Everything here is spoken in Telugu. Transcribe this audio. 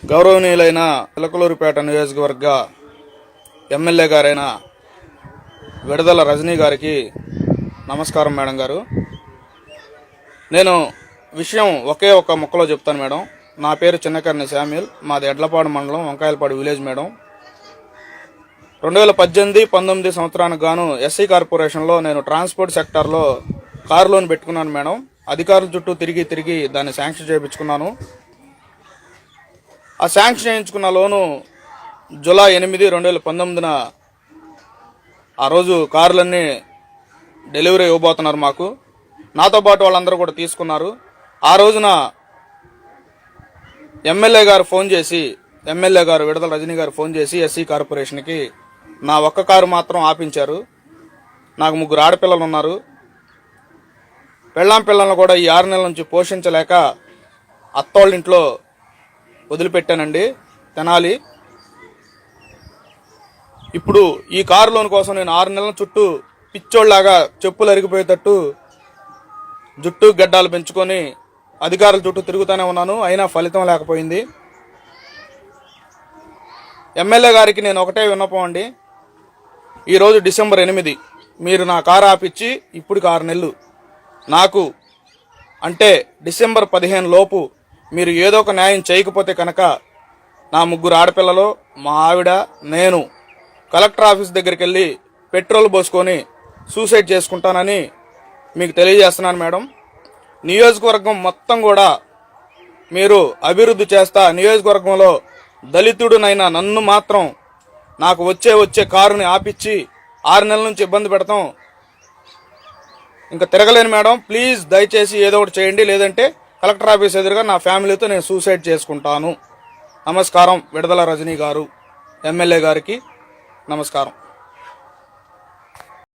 గౌరవనీయులైన చిలకలూరిపేట నియోజకవర్గ ఎమ్మెల్యే గారైన విడదల రజనీ గారికి నమస్కారం మేడం గారు. నేను విషయం ఒకే ఒక ముక్కలో చెప్తాను మేడం. నా పేరు చిన్నకర్ణి శామ్యూల్, మాది ఎడ్లపాడు మండలం వంకాయలపాడు విలేజ్ మేడం. 2018-19 సంవత్సరానికి గాను ఎస్సీ కార్పొరేషన్లో నేను ట్రాన్స్పోర్ట్ సెక్టార్లో కారు లోన్ పెట్టుకున్నాను మేడం. అధికారుల చుట్టూ తిరిగి దాన్ని శాంక్షన్ చేయించుకున్నాను. ఆ శాంక్షన్ చేయించుకున్న లోను జూలై 8, 2019న ఆ రోజు కార్లన్నీ డెలివరీ ఇవ్వబోతున్నారు మాకు. నాతో పాటు వాళ్ళందరూ కూడా తీసుకున్నారు. ఆ రోజున ఎమ్మెల్యే గారు విడదల రజనీ గారు ఫోన్ చేసి ఎస్సీ కార్పొరేషన్కి నా ఒక్క కారు మాత్రం ఆపించారు. నాకు 3 ఆడపిల్లలు ఉన్నారు. పిల్లలను కూడా ఈ 6 నెలల నుంచి పోషించలేక అత్తోళ్ళ ఇంట్లో వదిలిపెట్టానండి తెనాలి. ఇప్పుడు ఈ కారు లోన్ కోసం నేను 6 నెలల చుట్టూ పిచ్చోళ్లాగా చెప్పులు అరిగిపోయేటట్టు జుట్టు గడ్డాలు పెంచుకొని అధికారుల చుట్టూ తిరుగుతూనే ఉన్నాను. అయినా ఫలితం లేకపోయింది. ఎమ్మెల్యే గారికి నేను ఒకటే విన్నపం అండి. ఈరోజు డిసెంబర్ 8, మీరు నా కారు ఆపిచ్చి ఇప్పటికి 6 నెలలు. నాకు అంటే డిసెంబర్ 15 లోపు మీరు ఏదో ఒక న్యాయం చేయకపోతే కనుక నా 3 ఆడపిల్లలు, మా ఆవిడ, నేను కలెక్టర్ ఆఫీస్ దగ్గరికి వెళ్ళి పెట్రోల్ పోసుకొని సూసైడ్ చేసుకుంటానని మీకు తెలియజేస్తున్నాను మేడం. నియోజకవర్గం మొత్తం కూడా మీరు అభివృద్ధి చేస్తా, నియోజకవర్గంలో దళితుడునైనా నన్ను మాత్రం నాకు వచ్చే కారుని ఆపిచ్చి 6 నెలల నుంచి ఇబ్బంది పెడతాం. ఇంకా తిరగలేను మేడం. ప్లీజ్ దయచేసి ఏదో ఒకటి చేయండి, లేదంటే కలెక్టర్ ఆఫీస్ ఎదురుగా నా ఫ్యామిలీతో నేను సూసైడ్ చేసుకుంటాను. నమస్కారం. విడదల రజనీ గారు ఎమ్మెల్యే గారికి నమస్కారం.